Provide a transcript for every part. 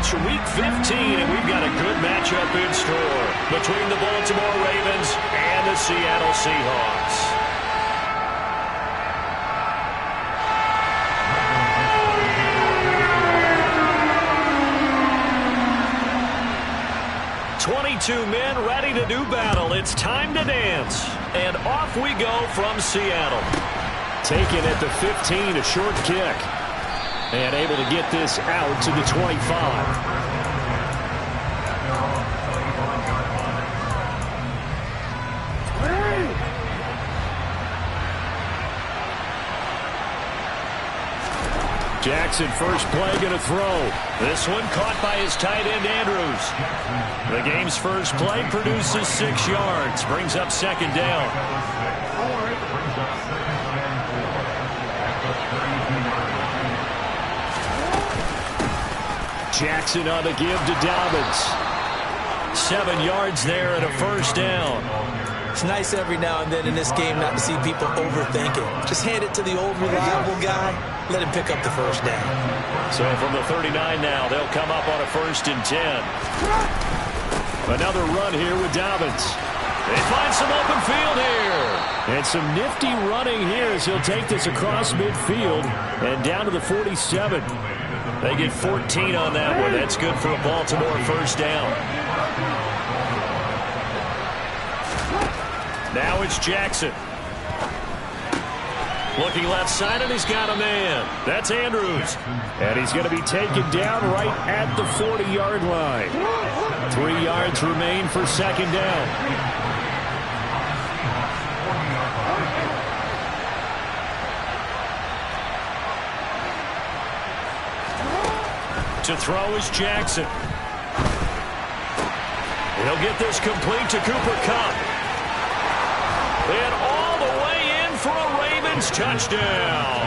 It's Week 15, and we've got a good matchup in store between the Baltimore Ravens and the Seattle Seahawks. Two men ready to do battle. It's time to dance. And off we go from Seattle. Taken at the 15, a short kick. And able to get this out to the 25. Jackson, first play, going to throw. This one caught by his tight end, Andrews. The game's first play produces 6 yards. Brings up second down. Jackson on the give to Dobbins. 7 yards there and a first down. It's nice every now and then in this game not to see people overthink it. Just hand it to the old reliable guy. Let him pick up the first down. So from the 39 now, they'll come up on a 1st and 10. Another run here with Dobbins. They find some open field here. And some nifty running here as he'll take this across midfield and down to the 47. They get 14 on that one. That's good for a Baltimore first down. Now it's Jackson. Looking left side, and he's got a man. That's Andrews. And he's going to be taken down right at the 40-yard line. 3 yards remain for second down. To throw is Jackson. He'll get this complete to Cooper Kupp. And all the way in for a Ravens touchdown.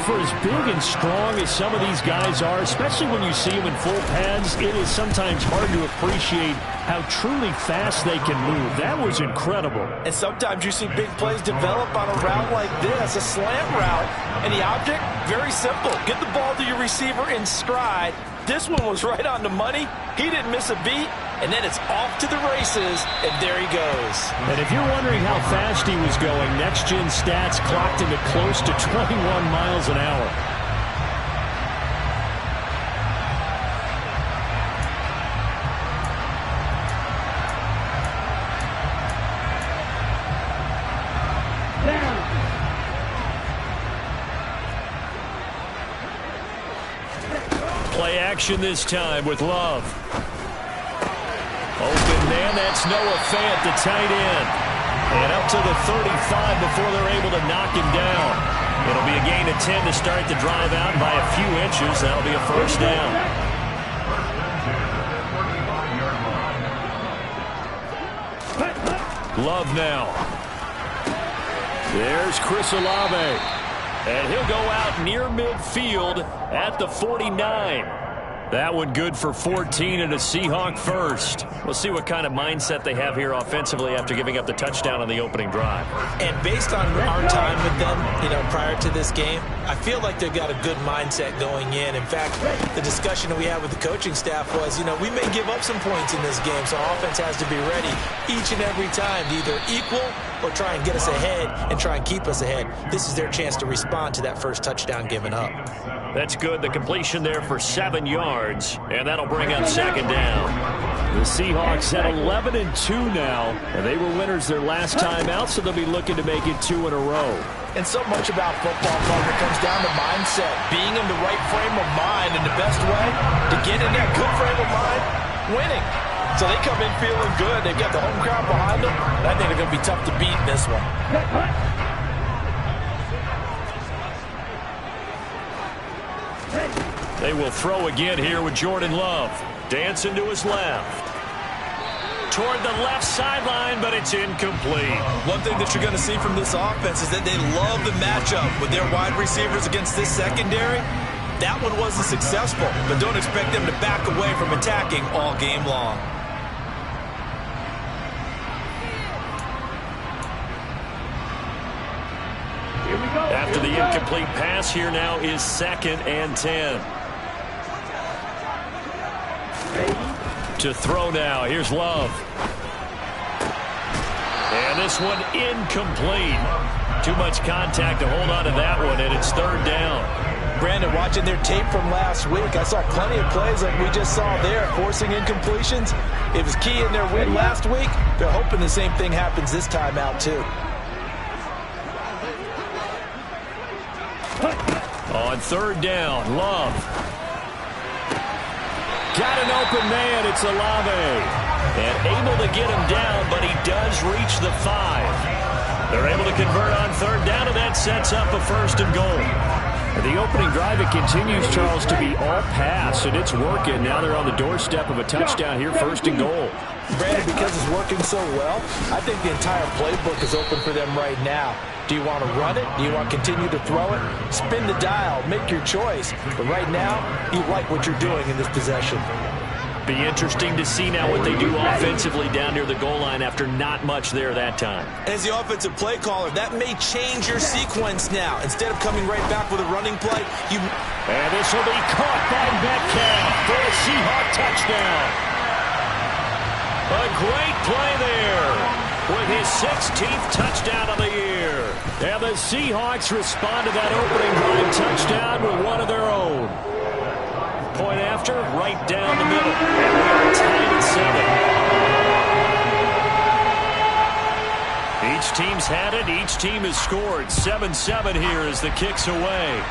For as big and strong as some of these guys are, especially when you see them in full pads, it is sometimes hard to appreciate how truly fast they can move. That was incredible. And sometimes you see big plays develop on a route like this, a slant route. And the object, very simple. Get the ball to your receiver in stride. This one was right on the money. He didn't miss a beat. And then it's off to the races, and there he goes. And if you're wondering how fast he was going, next-gen stats clocked him at close to 21 miles an hour. Play action this time with Love. Open man, that's Noah Fant, the tight end. And up to the 35 before they're able to knock him down. It'll be a gain of 10 to start the drive out by a few inches. That'll be a first down. Love now. There's Chris Olave. And he'll go out near midfield at the 49. That one good for 14 and a Seahawk first. We'll see what kind of mindset they have here offensively after giving up the touchdown on the opening drive. And based on our time with them, prior to this game, I feel like they've got a good mindset going in. In fact, the discussion that we had with the coaching staff was, we may give up some points in this game, so our offense has to be ready each and every time to either equal or try and get us ahead and try and keep us ahead. This is their chance to respond to that first touchdown given up. That's good. The completion there for 7 yards, and that'll bring up second down. The Seahawks at 11-2 now, and they were winners their last time out, so they'll be looking to make it 2 in a row. And so much about football, partner, comes down to mindset, being in the right frame of mind, and the best way to get in that good frame of mind, winning. So they come in feeling good. They've got the home crowd behind them. I think they're going to be tough to beat in this one. They will throw again here with Jordan Love. Dancing to his left. Toward the left sideline, but it's incomplete. One thing that you're going to see from this offense is that they love the matchup with their wide receivers against this secondary. That one wasn't successful, but don't expect them to back away from attacking all game long. After the incomplete pass, here now is 2nd and 10. To throw now. Here's Love. And this one incomplete. Too much contact to hold on to that one, and it's third down. Brandon, watching their tape from last week, I saw plenty of plays like we just saw there, forcing incompletions. It was key in their win last week. They're hoping the same thing happens this time out, too. On third down, Love. Got an open man. It's Olave. And able to get him down, but he does reach the 5. They're able to convert on third down, and that sets up a first and goal. The opening drive, it continues, Charles, to be all pass, and it's working. Now they're on the doorstep of a touchdown here, first and goal. Brandon, because it's working so well, I think the entire playbook is open for them right now. Do you want to run it? Do you want to continue to throw it? Spin the dial. Make your choice. But right now, you like what you're doing in this possession. Be interesting to see now what they do offensively down near the goal line after not much there that time. As the offensive play caller, that may change your sequence now. Instead of coming right back with a running play, you... And this will be caught by Metcalf for a Seahawk touchdown. A great play there with his 16th touchdown of the year. And the Seahawks respond to that opening drive touchdown with one of their own. Point after, right down the middle. And we are tied at 7. Each team's had it. Each team has scored. 7-7 here as the kick's away.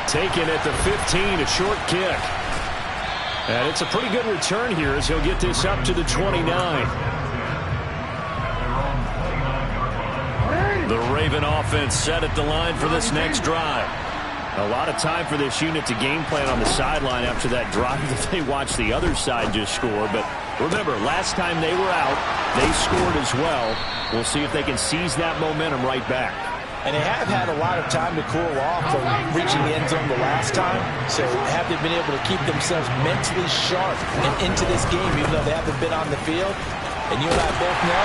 Taken at the 15, a short kick. And it's a pretty good return here as he'll get this up to the 29. The Raven offense set at the line for this next drive. A lot of time for this unit to game plan on the sideline after that drive that they watched the other side just score. But remember, last time they were out, they scored as well. We'll see if they can seize that momentum right back. And they have had a lot of time to cool off from reaching the end zone the last time. So have they been able to keep themselves mentally sharp and into this game, even though they haven't been on the field? And you and I both know,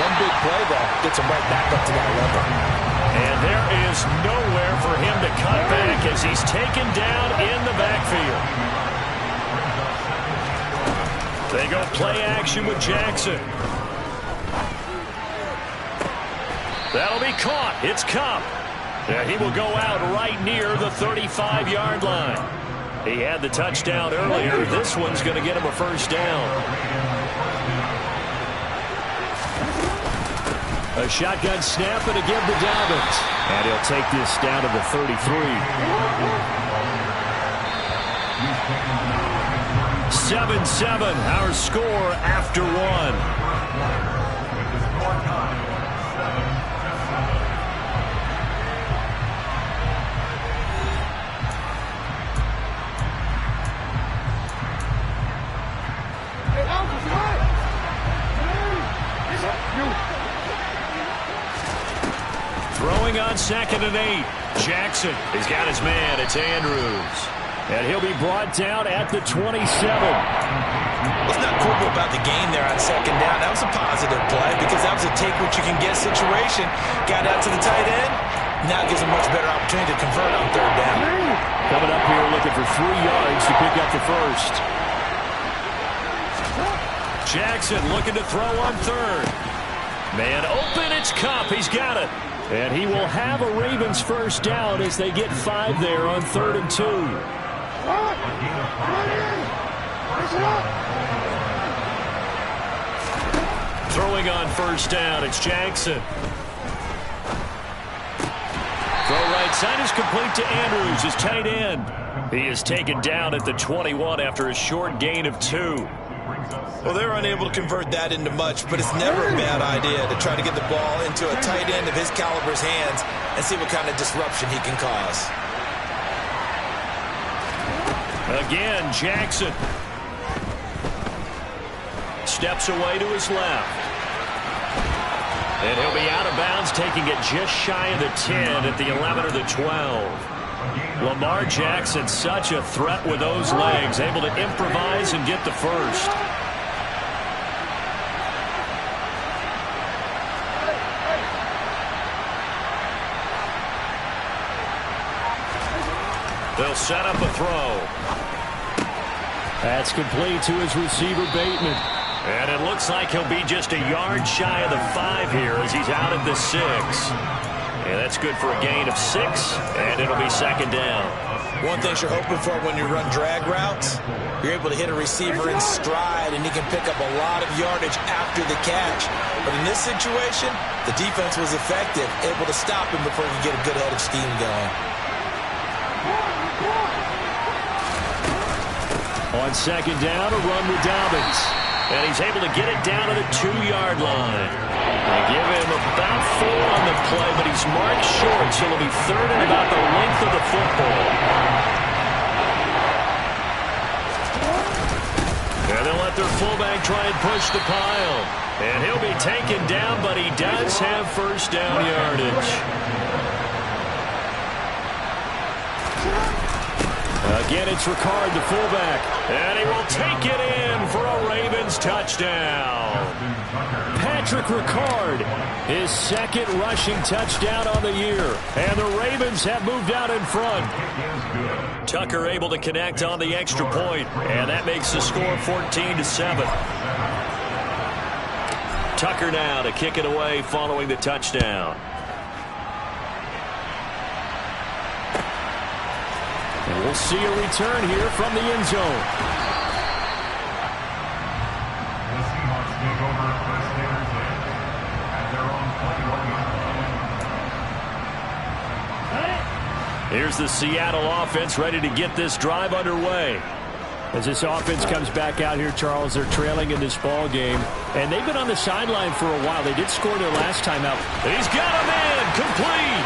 one big play, though, gets them right back up to that level. And there is nowhere for him to cut back as he's taken down in the backfield. They go play action with Jackson. That'll be caught. It's Cup. And he will go out right near the 35-yard line. He had the touchdown earlier. This one's going to get him a first down. A shotgun snap and a give to Dobbins. And he'll take this down to the 33. 7-7, our score after one. Throwing on 2nd and 8. Jackson, he's got his man. It's Andrews. And he'll be brought down at the 27. What's not cool about the game there on 2nd down? That was a positive play because that was a take-what-you-can-get situation. Got out to the tight end. Now it gives a much better opportunity to convert on 3rd down. Coming up here looking for 3 yards to pick up the first. Jackson looking to throw on 3rd. Man open, it's Cup. He's got it. And he will have a Ravens first down as they get 5 there on 3rd and 2. Throwing on first down, it's Jackson. Throw right side is complete to Andrews, his tight end. He is taken down at the 21 after a short gain of 2. Well, they're unable to convert that into much, but it's never a bad idea to try to get the ball into a tight end of his caliber's hands and see what kind of disruption he can cause. Again, Jackson. Steps away to his left. And he'll be out of bounds, taking it just shy of the 10 at the 11 or the 12. Lamar Jackson, such a threat with those legs, able to improvise and get the first. They'll set up a throw. That's complete to his receiver, Bateman. And it looks like he'll be just a yard shy of the 5 here as he's out at the 6. And that's good for a gain of 6, and it'll be second down. One thing you're hoping for when you run drag routes, you're able to hit a receiver in stride, and he can pick up a lot of yardage after the catch. But in this situation, the defense was effective, able to stop him before he could get a good head of steam going. On second down, a run with Dobbins. And he's able to get it down to the 2-yard line. They give him about 4 on the play, but he's marked short, so it'll be third and about the length of the football. And they'll let their fullback try and push the pile. And he'll be taken down, but he does have first down yardage. Again, it's Ricard, the fullback. And he will take it in for a Ravens touchdown. Patrick Ricard, his second rushing touchdown on the year. And the Ravens have moved out in front. Tucker able to connect on the extra point, and that makes the score 14-7. Tucker now to kick it away following the touchdown. And we'll see a return here from the end zone. Here's the Seattle offense ready to get this drive underway. As this offense comes back out here, Charles, they're trailing in this ball game, and they've been on the sideline for a while. They did score their last time out. He's got him in, complete,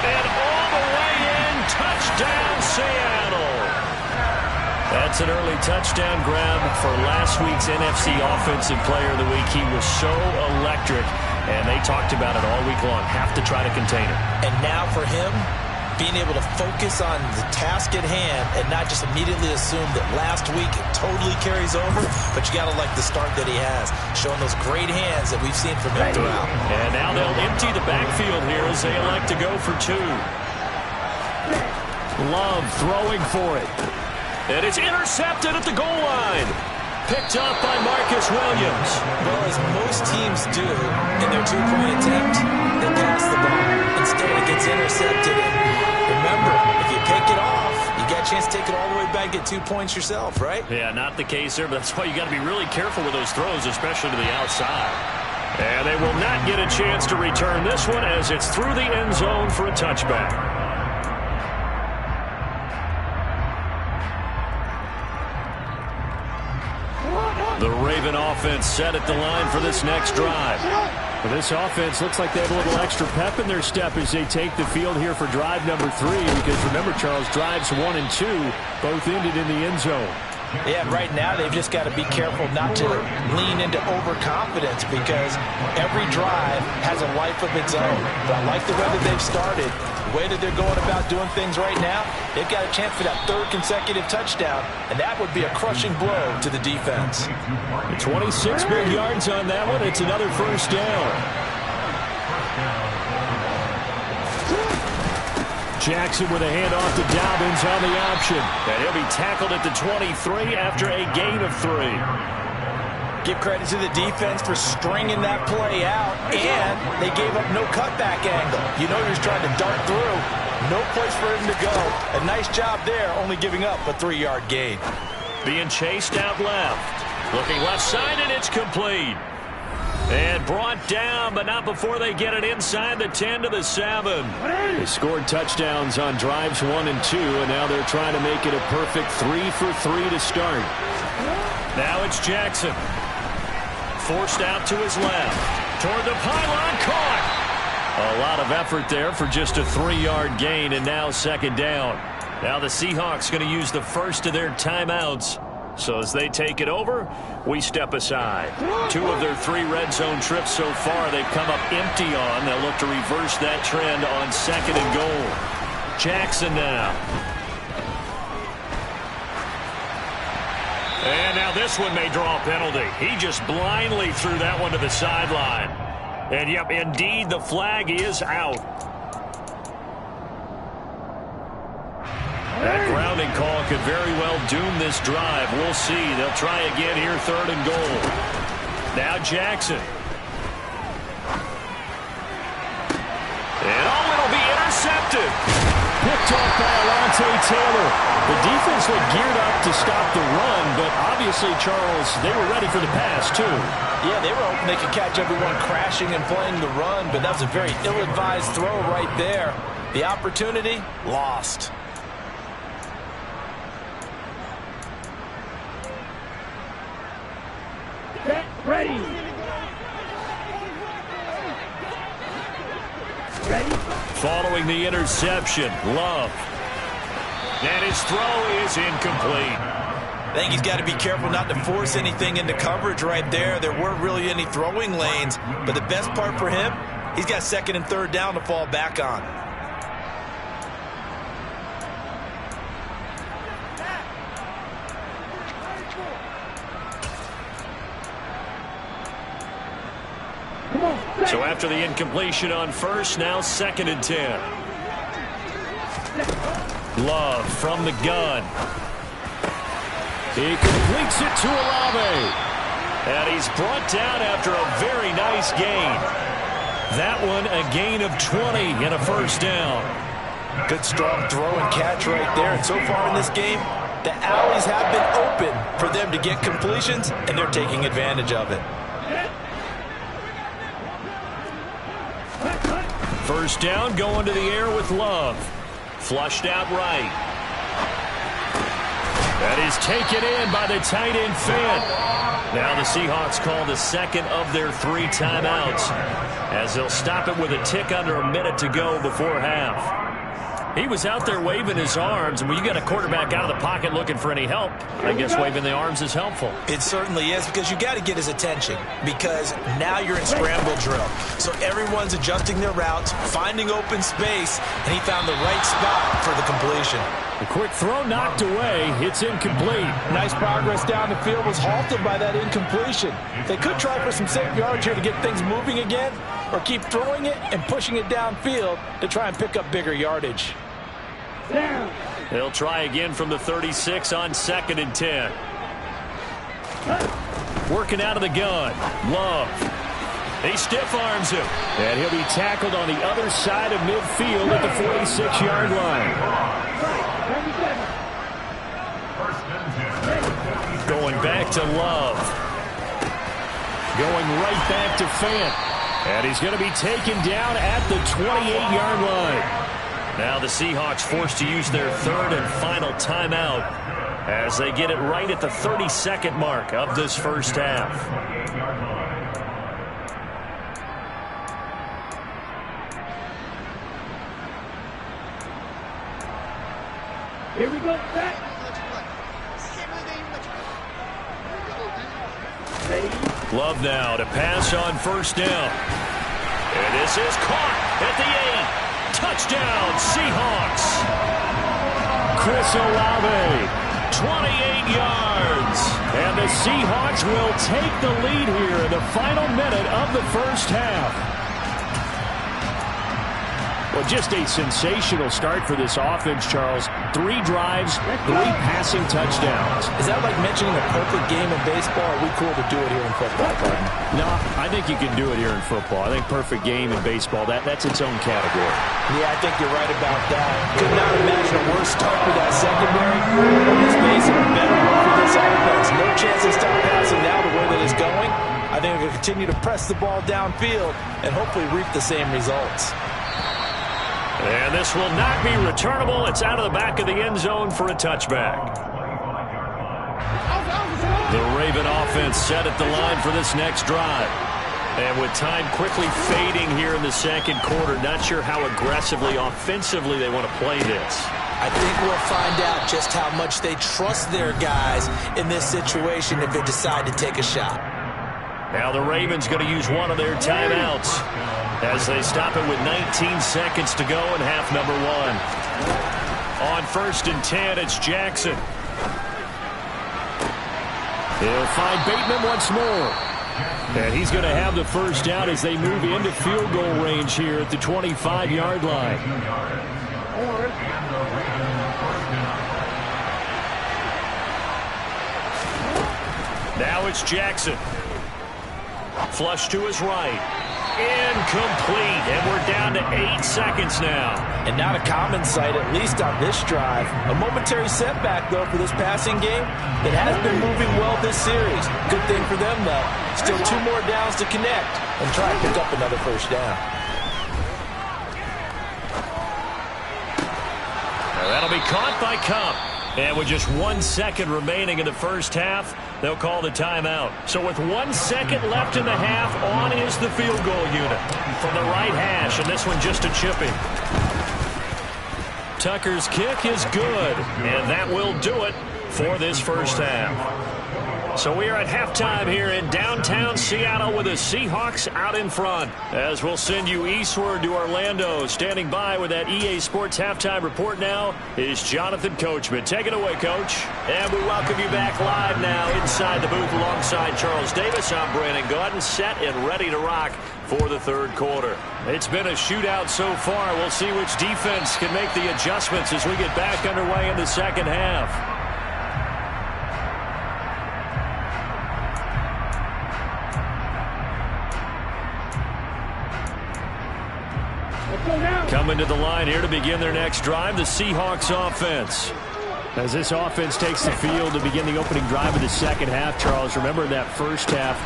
and all the way in, touchdown Seattle. That's an early touchdown grab for last week's NFC Offensive Player of the Week. He was so electric, and they talked about it all week long. Have to try to contain him. And now for him, being able to focus on the task at hand and not just immediately assume that last week it totally carries over, but you got to like the start that he has, showing those great hands that we've seen from him throughout. And now they'll empty the backfield here as they elect to go for 2. Love throwing for it. And it's intercepted at the goal line. Picked up by Marcus Williams. Well, as most teams do in their 2-point attempt, they pass the ball. Instead, it gets intercepted. Remember, if you pick it off, you got a chance to take it all the way back, get 2 points yourself, right? Yeah, not the case there, but that's why you got to be really careful with those throws, especially to the outside. And they will not get a chance to return this one as it's through the end zone for a touchback. The Raven offense set at the line for this next drive. Well, this offense looks like they have a little extra pep in their step as they take the field here for drive number 3. Because remember, Charles, drives 1 and 2 both ended in the end zone. Yeah, right now they've just got to be careful not to lean into overconfidence because every drive has a life of its own. But I like the way that they've started, the way that they're going about doing things right now. They've got a chance for that 3rd consecutive touchdown, and that would be a crushing blow to the defense. 26 big yards on that one. It's another first down. Jackson with a handoff to Dobbins on the option. And he'll be tackled at the 23 after a gain of 3. Give credit to the defense for stringing that play out, and they gave up no cutback angle. You know he was trying to dart through. No place for him to go. A nice job there, only giving up a 3-yard gain. Being chased out left. Looking left side, and it's complete. And brought down, but not before they get it inside the 10 to the 7. They scored touchdowns on drives 1 and 2, and now they're trying to make it a perfect 3 for 3 to start. Now it's Jackson. Forced out to his left. Toward the pylon, caught. A lot of effort there for just a 3-yard gain, and now second down. Now the Seahawks going to use the first of their timeouts. So as they take it over, we step aside. 2 of their 3 red zone trips so far they've come up empty on. They'll look to reverse that trend on 2nd and goal. Jackson now. And now this one may draw a penalty. He just blindly threw that one to the sideline. And yep, indeed, the flag is out. That ground grounding call could very well doom this drive. We'll see. They'll try again here, 3rd and goal. Now Jackson. And it'll be intercepted. Picked off by Alontae Taylor. The defense looked geared up to stop the run, but obviously, Charles, they were ready for the pass, too. Yeah, they were hoping they could catch everyone crashing and playing the run, but that was a very ill-advised throw right there. The opportunity, lost. Get ready. Ready. Following the interception, Love. And his throw is incomplete. I think he's got to be careful not to force anything into coverage right there. There weren't really any throwing lanes, but the best part for him, he's got 2nd and 3rd down to fall back on. So after the incompletion on 1st, now 2nd and 10. Love from the gun. He completes it to Olave. And he's brought down after a very nice gain. That one a gain of 20 and a 1st down. Good strong throw and catch right there. And so far in this game, the alleys have been open for them to get completions, and they're taking advantage of it. 1st down, going to the air with Love. Flushed out right. That is taken in by the tight end Fant. Now the Seahawks call the 2nd of their 3 timeouts, as they'll stop it with a tick under a minute to go before half. He was out there waving his arms, and when you got a quarterback out of the pocket looking for any help, I guess waving the arms is helpful. It certainly is, because you got to get his attention, because now you're in scramble drill. So everyone's adjusting their routes, finding open space, and he found the right spot for the completion. The quick throw knocked away. It's incomplete. Nice progress down the field, was halted by that incompletion. They could try for some safe yards here to get things moving again, or keep throwing it and pushing it downfield to try and pick up bigger yardage. They'll try again from the 36 on 2nd and 10. Working out of the gun. Love. He stiff arms him. And he'll be tackled on the other side of midfield at the 46-yard line. Going back to Love. Going right back to Fant. And he's going to be taken down at the 28-yard line. Now the Seahawks forced to use their 3rd and final timeout as they get it right at the 32nd mark of this 1st half. Here we go. Back. Love now to pass on 1st down. And this is caught at the 8. Touchdown, Seahawks. Chris Olave, 28 yards. And the Seahawks will take the lead here in the final minute of the 1st half. Well, just a sensational start for this offense, Charles. 3 drives, 3 passing touchdowns. Is that like mentioning a perfect game in baseball? Or are we cool to do it here in football, Gordon? No, I think you can do it here in football. I think perfect game in baseball, that's its own category. Yeah, I think you're right about that. Could not imagine a worse start for that secondary. Let's face it, better for this offense. No chance to stop passing now the way that it's going. I think we're going to continue to press the ball downfield and hopefully reap the same results. And this will not be returnable. It's out of the back of the end zone for a touchback. The Raven offense set at the line for this next drive. And with time quickly fading here in the 2nd quarter, not sure how aggressively, offensively they want to play this. I think we'll find out just how much they trust their guys in this situation if they decide to take a shot. Now the Ravens going to use one of their timeouts as they stop it with 19 seconds to go in half number 1. On 1st and 10, it's Jackson. He'll find Bateman once more. And he's going to have the 1st down as they move into field goal range here at the 25-yard line. Now it's Jackson. Flush to his right. Incomplete, and we're down to 8 seconds now. And not a common sight, at least on this drive. A momentary setback, though, for this passing game that has been moving well this series. Good thing for them, though. Still 2 more downs to connect and try to pick up another first down. That'll be caught by Cup. And with just 1 second remaining in the first half, they'll call the timeout. So with 1 second left in the half, on is the field goal unit from the right hash, and this one just a chipping. Tucker's kick is good, and that will do it for this first half. So we are at halftime here in downtown Seattle with the Seahawks out in front. As we'll send you eastward to Orlando. Standing by with that EA Sports halftime report now is Jonathan Coachman. Take it away, Coach. And we welcome you back live now inside the booth alongside Charles Davis. I'm Brandon Gaudin, set and ready to rock for the third quarter. It's been a shootout so far. We'll see which defense can make the adjustments as we get back underway in the second half. Coming to the line here to begin their next drive, the Seahawks offense. As this offense takes the field to begin the opening drive of the second half, Charles, remember that first half,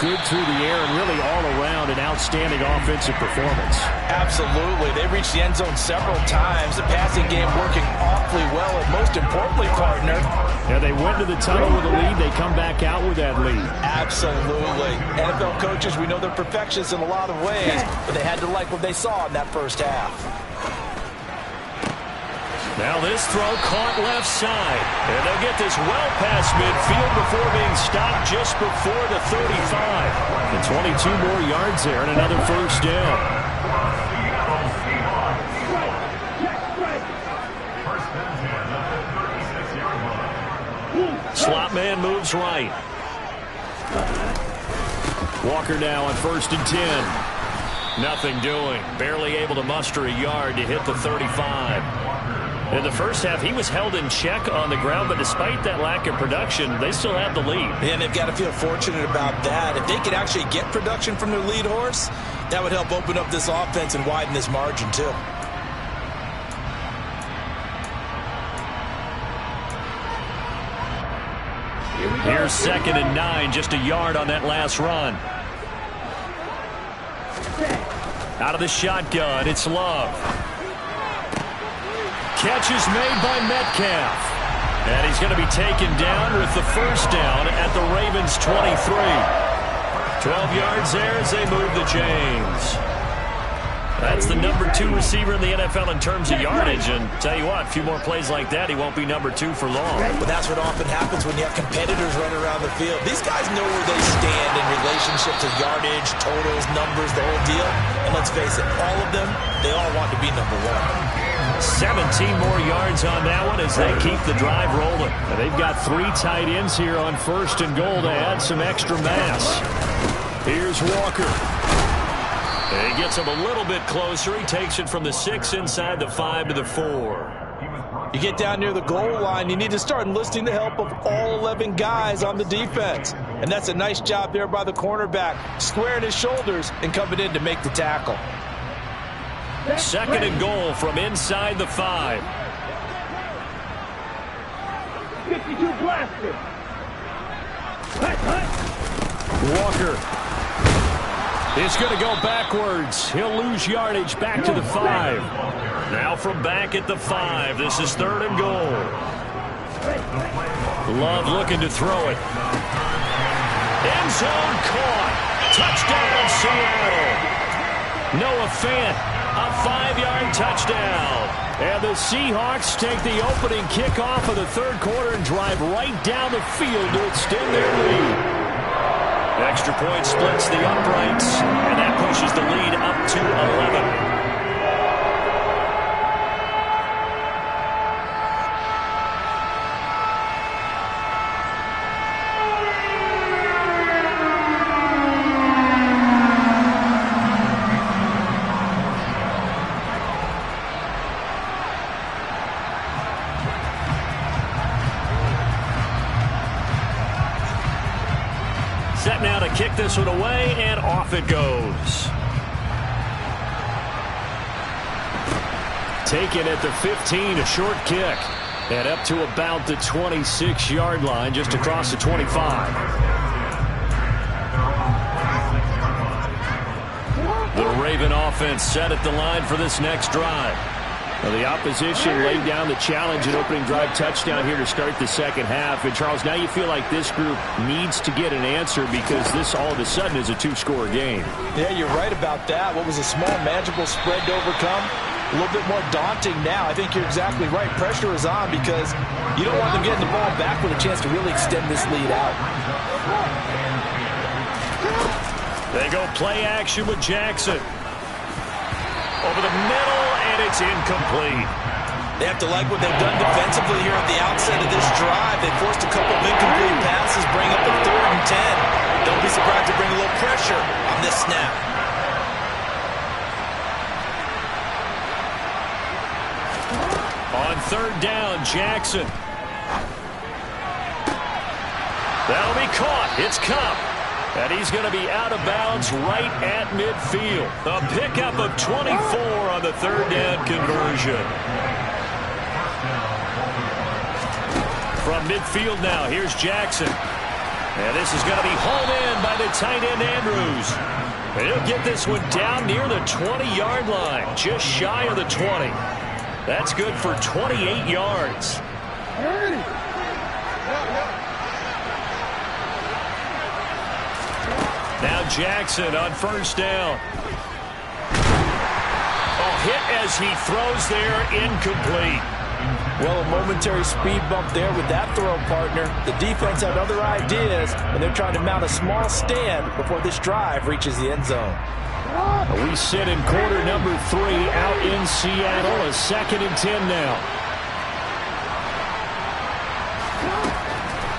good through the air and really all around an outstanding offensive performance. Absolutely. They reached the end zone several times. The passing game working awfully well, and most importantly, partner. Yeah, they went to the tunnel with a lead. They come back out with that lead. Absolutely. NFL coaches, we know they're perfectionists in a lot of ways, but they had to like what they saw in that first half. Now this throw caught left side. And they'll get this well past midfield before being stopped just before the 35. And 22 more yards there and another first down. Slot man moves right. Walker now on 1st and 10. Nothing doing. Barely able to muster a yard to hit the 35. In the first half, he was held in check on the ground, but despite that lack of production, they still have the lead. And they've got to feel fortunate about that. If they could actually get production from their lead horse, that would help open up this offense and widen this margin, too. Here's 2nd and 9, just a yard on that last run. Out of the shotgun, it's Love. Catch is made by Metcalf. And he's going to be taken down with the first down at the Ravens' 23. 12 yards there as they move the chains. That's the number 2 receiver in the NFL in terms of yardage. And tell you what, a few more plays like that, he won't be number 2 for long. But that's what often happens when you have competitors running around the field. These guys know where they stand in relationship to yardage, totals, numbers, the whole deal. And let's face it, all of them, they all want to be number 1. 17 more yards on that one as they keep the drive rolling. And they've got 3 tight ends here on 1st and goal to add some extra mass. Here's Walker. He gets him a little bit closer. He takes it from the 6 inside the 5 to the 4. You get down near the goal line, you need to start enlisting the help of all 11 guys on the defense. And that's a nice job there by the cornerback, squaring his shoulders and coming in to make the tackle. 2nd and goal from inside the 5. 52 blaster. Walker is going to go backwards. He'll lose yardage back to the 5. Now from back at the 5. This is 3rd and goal. Love looking to throw it. End zone caught. Touchdown Seattle. Noah Fant. A 5-yard touchdown. And the Seahawks take the opening kickoff of the third quarter and drive right down the field to extend their lead. Extra point splits the uprights, and that pushes the lead up to 11. kick this one away, and off it goes. Taken at the 15, a short kick. And up to about the 26-yard line, just across the 25. The Raven offense set at the line for this next drive. Well, the opposition laid down the challenge and opening drive touchdown here to start the second half. And, Charles, now you feel like this group needs to get an answer because this all of a sudden is a two-score game. Yeah, you're right about that. What was a small, manageable spread to overcome? A little bit more daunting now. I think you're exactly right. Pressure is on because you don't want them getting the ball back with a chance to really extend this lead out. They go play action with Jackson. Over the middle, and it's incomplete. They have to like what they've done defensively here at the outset of this drive. They forced a couple of incomplete passes, bring up a 3rd and 10. Don't be surprised to bring a little pressure on this snap. On 3rd down, Jackson. That'll be caught. It's Cup. And he's going to be out of bounds right at midfield. A pickup of 24 on the 3rd down conversion. From midfield now, here's Jackson. And this is going to be hauled in by the tight end Andrews. And he'll get this one down near the 20-yard line, just shy of the 20. That's good for 28 yards. Now Jackson on 1st down. Oh, hit as he throws there, incomplete. Well, a momentary speed bump there with that throw, partner. The defense had other ideas, and they're trying to mount a small stand before this drive reaches the end zone. We sit in quarter number 3 out in Seattle. A 2nd and 10 now.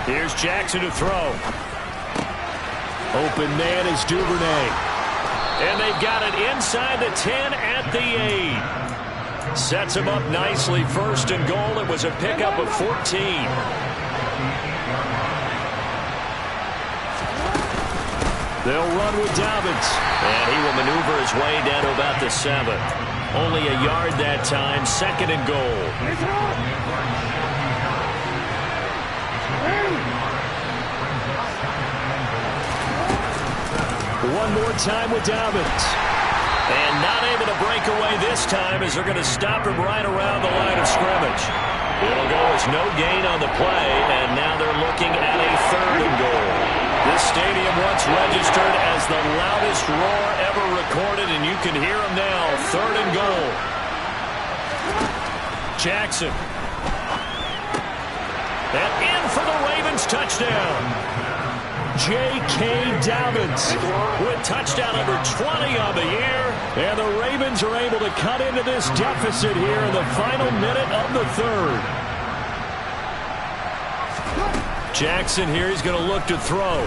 Here's Jackson to throw. Open man is Duvernay. And they've got it inside the 10 at the 8. Sets him up nicely. 1st and goal. It was a pickup of 14. They'll run with Dobbins. And he will maneuver his way down to about the 7. Only a yard that time. 2nd and goal. One more time with Dobbins. And not able to break away this time as they're going to stop him right around the line of scrimmage. It'll go as no gain on the play, and now they're looking at a 3rd and goal. This stadium once registered as the loudest roar ever recorded, and you can hear them now. 3rd and goal. Jackson. And in for the Ravens touchdown. J.K. Dobbins with touchdown number 20 on the year. And the Ravens are able to cut into this deficit here in the final minute of the 3rd. Jackson here, he's going to look to throw.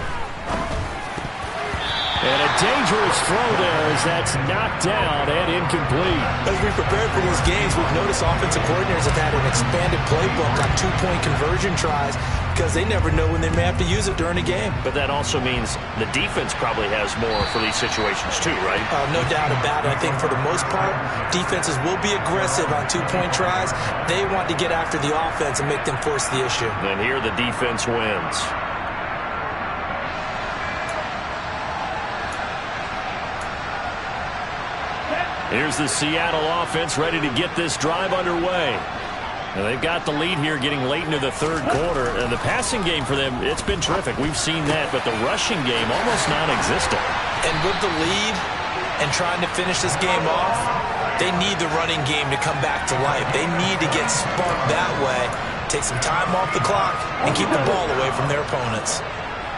And a dangerous throw there as that's knocked down and incomplete. As we prepared for these games, we've noticed offensive coordinators have had an expanded playbook on 2-point conversion tries because they never know when they may have to use it during a game. But that also means the defense probably has more for these situations too, right? No doubt about it. I think for the most part, defenses will be aggressive on 2-point tries. They want to get after the offense and make them force the issue. And here the defense wins. Here's the Seattle offense ready to get this drive underway. And they've got the lead here getting late into the 3rd quarter. And the passing game for them, it's been terrific. We've seen that, but the rushing game almost non-existent. And with the lead and trying to finish this game off, they need the running game to come back to life. They need to get sparked that way, take some time off the clock, and keep the ball away from their opponents.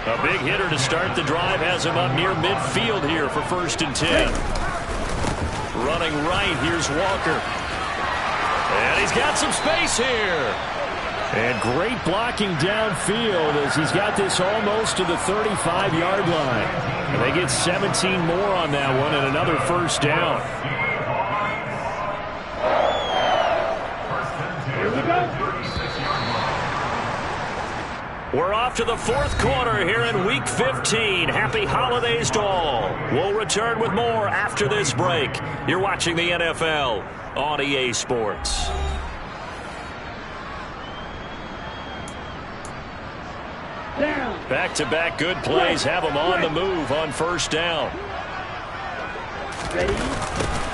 A big hitter to start the drive has him up near midfield here for 1st and 10. Running right, here's Walker. And he's got some space here. And great blocking downfield as he's got this almost to the 35-yard line. And they get 17 more on that one and another 1st down. We're off to the fourth quarter here in Week 15. Happy holidays to all. We'll return with more after this break. You're watching the NFL on EA Sports. Back-to-back good plays have them on the move on first down. Ready?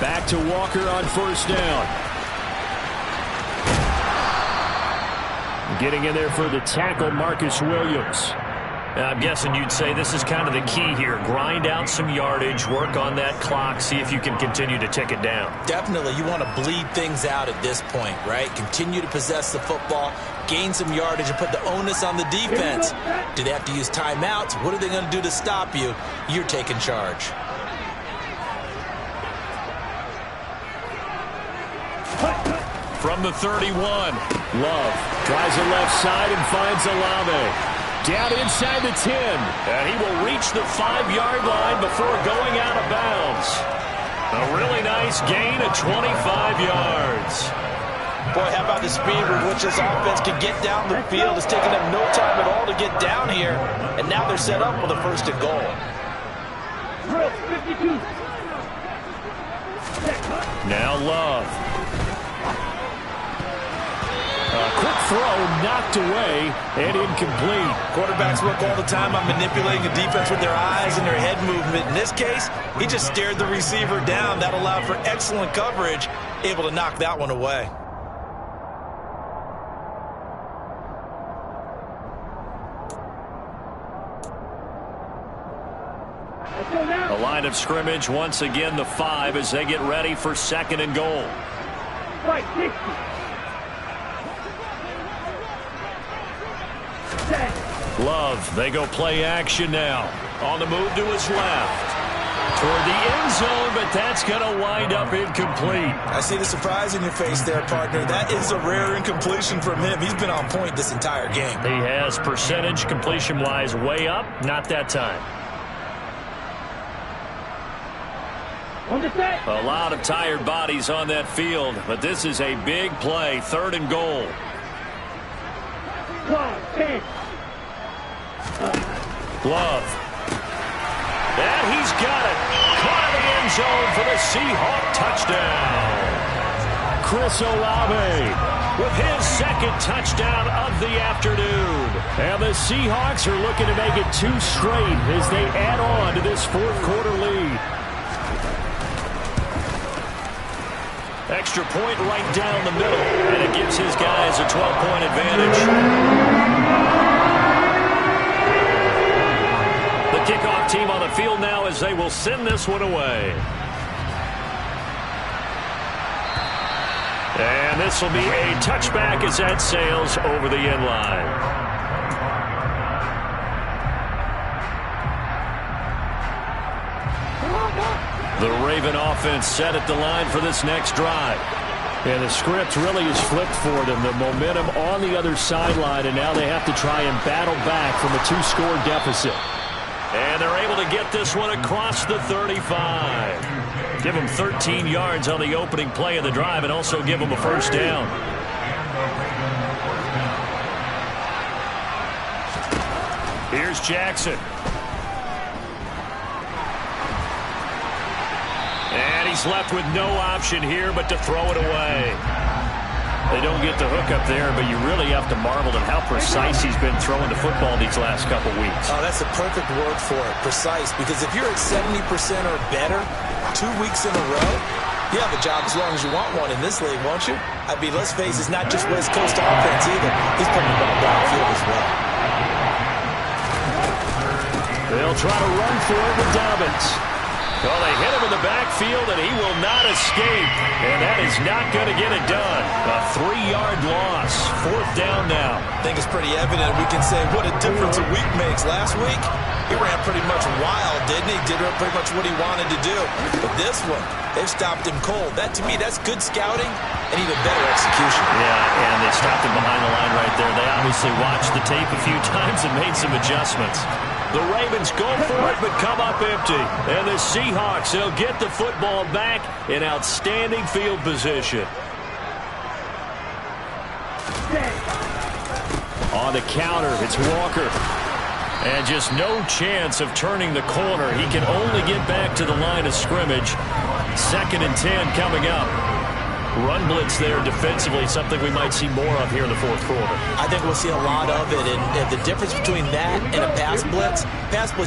Back to Walker on first down. Getting in there for the tackle, Marcus Williams. I'm guessing you'd say this is kind of the key here. Grind out some yardage, work on that clock, see if you can continue to tick it down. Definitely, you want to bleed things out at this point, right? Continue to possess the football, gain some yardage, and put the onus on the defense. Do they have to use timeouts? What are they going to do to stop you? You're taking charge. From the 31, Love tries the left side and finds Olave. Down inside the 10. and he will reach the 5-yard line before going out of bounds. A really nice gain of 25 yards. Boy, how about the speed with which this offense can get down the field? It's taken them no time at all to get down here, and now they're set up with a first and goal. Drill 52. Now Love. A quick throw knocked away and incomplete. Quarterbacks work all the time on manipulating the defense with their eyes and their head movement. In this case, he just stared the receiver down. That allowed for excellent coverage, able to knock that one away. A line of scrimmage once again the 5 as they get ready for second and goal. Right, 60. Love, they go play action now. On the move to his left. Toward the end zone, but that's going to wind up incomplete. I see the surprise in your face there, partner. That is a rare incompletion from him. He's been on point this entire game. He has percentage completion-wise way up. Not that time. On the set. A lot of tired bodies on that field, but this is a big play. Third and goal. 10. Love. And he's got it. Caught in the end zone for the Seahawk touchdown. Chris Olave With his second touchdown of the afternoon. And the Seahawks are looking to make it 2 straight as they add on to this fourth quarter lead. Extra point right down the middle, and it gives his guys a 12-point advantage. The kickoff team on the field now as they will send this one away. And this will be a touchback as that sails over the end line. The Raven offense set at the line for this next drive. And the script really is flipped for them. The momentum on the other sideline, and now they have to try and battle back from a 2-score deficit. And they're able to get this one across the 35. Give them 13 yards on the opening play of the drive and also give them a first down. Here's Jackson. And he's left with no option here but to throw it away. They don't get the hook up there, but you really have to marvel at how precise he's been throwing the football these last couple weeks. Oh, that's the perfect word for it, precise. Because if you're at 70% or better 2 weeks in a row, you have a job as long as you want one in this league, won't you? I mean, let's face it, it's not just West Coast offense either. He's putting the ball downfield as well. They'll try to run for it with Dobbins. Well, they hit him in the backfield, and he will not escape. And that is not going to get it done. A 3-yard loss. Fourth down now. I think it's pretty evident. We can say what a difference a week makes. Last week, he ran pretty much wild, didn't he? Did pretty much what he wanted to do. But this one, they've stopped him cold. That, to me, that's good scouting and even better execution. Yeah, and they stopped him behind the line right there. They obviously watched the tape a few times and made some adjustments. The Ravens go for it, but come up empty. And the Seahawks, they'll get the football back in outstanding field position. On on the counter. It's Walker. And just no chance of turning the corner. He can only get back to the line of scrimmage. 2nd and 10 coming up. Run blitz there defensively, something we might see more of here in the 4th quarter. I think we'll see a lot of it, and the difference between that and a pass blitz,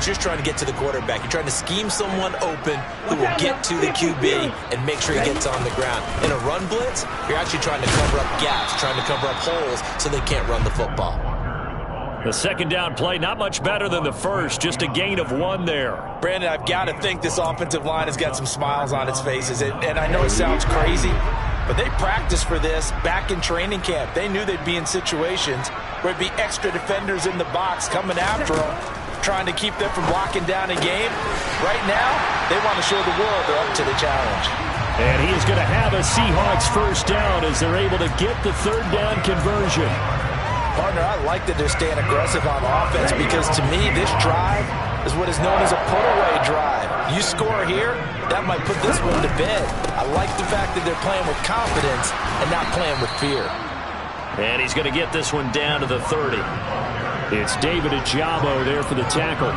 you're trying to get to the quarterback. You're trying to scheme someone open who will get to the QB and make sure he gets on the ground. In a run blitz, you're actually trying to cover up gaps, trying to cover up holes so they can't run the football. The 2nd down play, not much better than the first, just a gain of 1 there. Brandon, I've got to think this offensive line has got some smiles on its faces, and I know it sounds crazy, but they practiced for this back in training camp. They knew they'd be in situations where it'd be extra defenders in the box coming after them, trying to keep them from locking down a game. Right now, they want to show the world they're up to the challenge. And he is going to have a Seahawks 1st down as they're able to get the 3rd down conversion. Partner, I like that they're staying aggressive on offense because, to me, this drive is what is known as a put-away drive. You score here, that might put this one to bed. I like the fact that they're playing with confidence and not playing with fear. And he's going to get this one down to the 30. It's David Ajabo there for the tackle.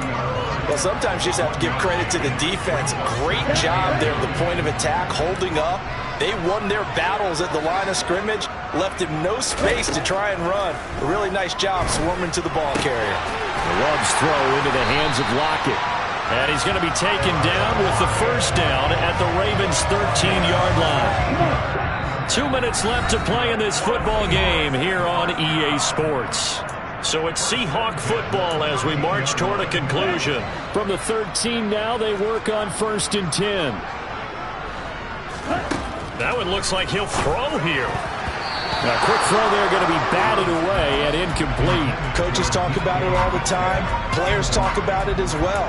Well, sometimes you just have to give credit to the defense. Great job there at the point of attack, holding up. They won their battles at the line of scrimmage, left him no space to try and run. A really nice job swarming to the ball carrier. Love's throw into the hands of Lockett. And he's going to be taken down with the 1st down at the Ravens' 13-yard line. 2 minutes left to play in this football game here on EA Sports. So it's Seahawk football as we march toward a conclusion. From the 13 now, they work on 1st and 10. That one looks like he'll throw here. A quick throw there, going to be batted away and incomplete. Coaches talk about it all the time. Players talk about it as well.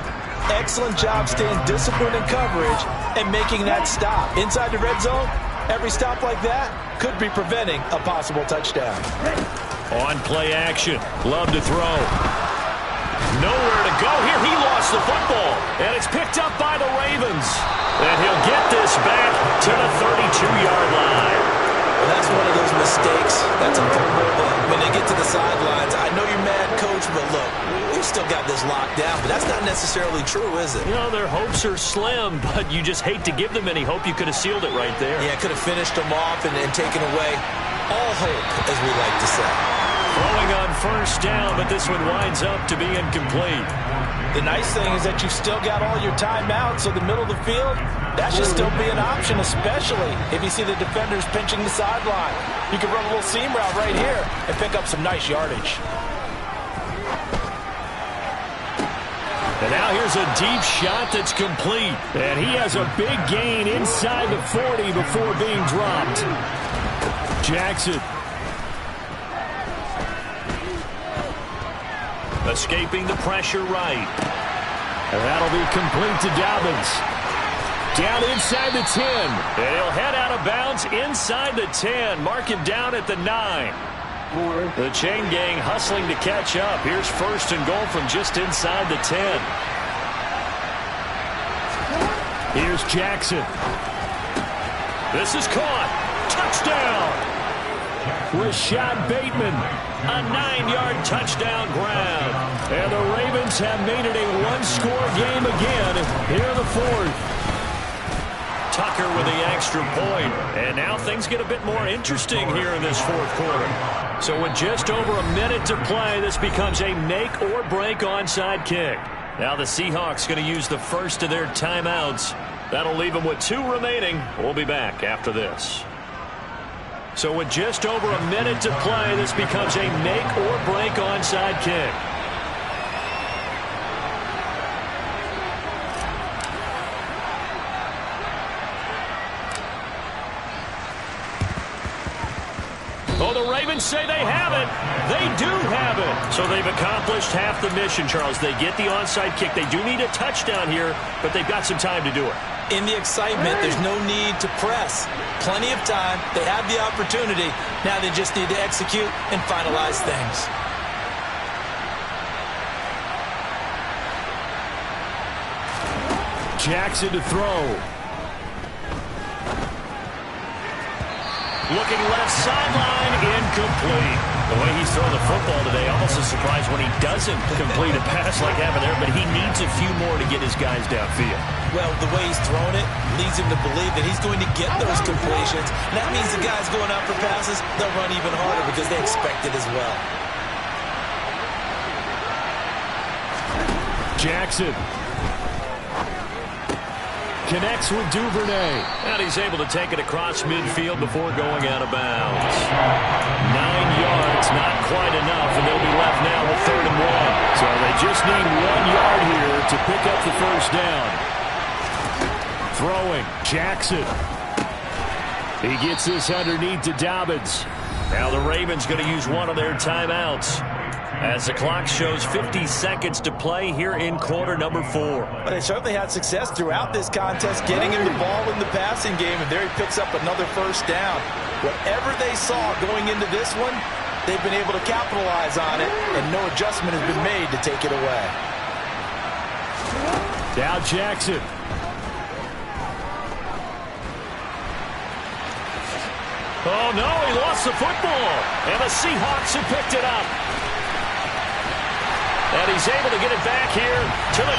Excellent job staying disciplined in coverage and making that stop. Inside the red zone, every stop like that could be preventing a possible touchdown. On play action. Love to throw. Nowhere to go here. He lost the football. And it's picked up by the Ravens. And he'll get this back to the 32-yard line. Well, that's one of those mistakes. That's a fumble. When they get to the sidelines, I know you're mad, Coach, but look, we've still got this locked down. But that's not necessarily true, is it? You know, their hopes are slim, but you just hate to give them any hope. You could have sealed it right there. Yeah, could have finished them off and taken away all hope, as we like to say. Throwing on 1st down, but this one winds up to be incomplete. The nice thing is that you've still got all your timeouts, so the middle of the field, that should still be an option, especially if you see the defenders pinching the sideline. You can run a little seam route right here and pick up some nice yardage. And now here's a deep shot that's complete. And he has a big gain inside the 40 before being dropped. Jackson. Escaping the pressure right. And that'll be complete to Dobbins. Down inside the 10. And he'll head out of bounds inside the 10. Mark him down at the 9. The chain gang hustling to catch up. Here's 1st and goal from just inside the 10. Here's Jackson. This is caught. Touchdown. Rashad Bateman, a 9-yard touchdown grab. And the Ravens have made it a one-score game again here in the 4th. Tucker with the extra point. And now things get a bit more interesting here in this 4th quarter. So with just over a minute to play, this becomes a make-or-break onside kick. Now the Seahawks going to use the first of their timeouts. That'll leave them with 2 remaining. We'll be back after this. So with just over a minute to play, this becomes a make-or-break onside kick. Oh, the Ravens say they have it. They do have it. So they've accomplished half the mission, Charles. They get the onside kick. They do need a touchdown here, but they've got some time to do it. In the excitement, there's no need to press. Plenty of time. They have the opportunity. Now they just need to execute and finalize things. Jackson to throw. Looking left sideline, incomplete. The way he's throwing the football today, almost a surprise when he doesn't complete a pass like happened there, but he needs a few more to get his guys downfield. Well, the way he's thrown it leads him to believe that he's going to get those completions. And that means the guys going out for passes, they'll run even harder because they expect it as well. Jackson connects with Duvernay. And he's able to take it across midfield before going out of bounds. 9 yards, not quite enough, and they'll be left now with 3rd and 1. So they just need 1 yard here to pick up the first down. Throwing, Jackson. He gets this underneath to Dobbins. Now the Ravens going to use one of their timeouts as the clock shows 50 seconds to play here in quarter number 4. But they certainly had success throughout this contest, getting him the ball in the passing game, and there he picks up another first down. Whatever they saw going into this one, they've been able to capitalize on it, and no adjustment has been made to take it away. Now Jackson. Oh, no, he lost the football, and the Seahawks have picked it up. And he's able to get it back here to the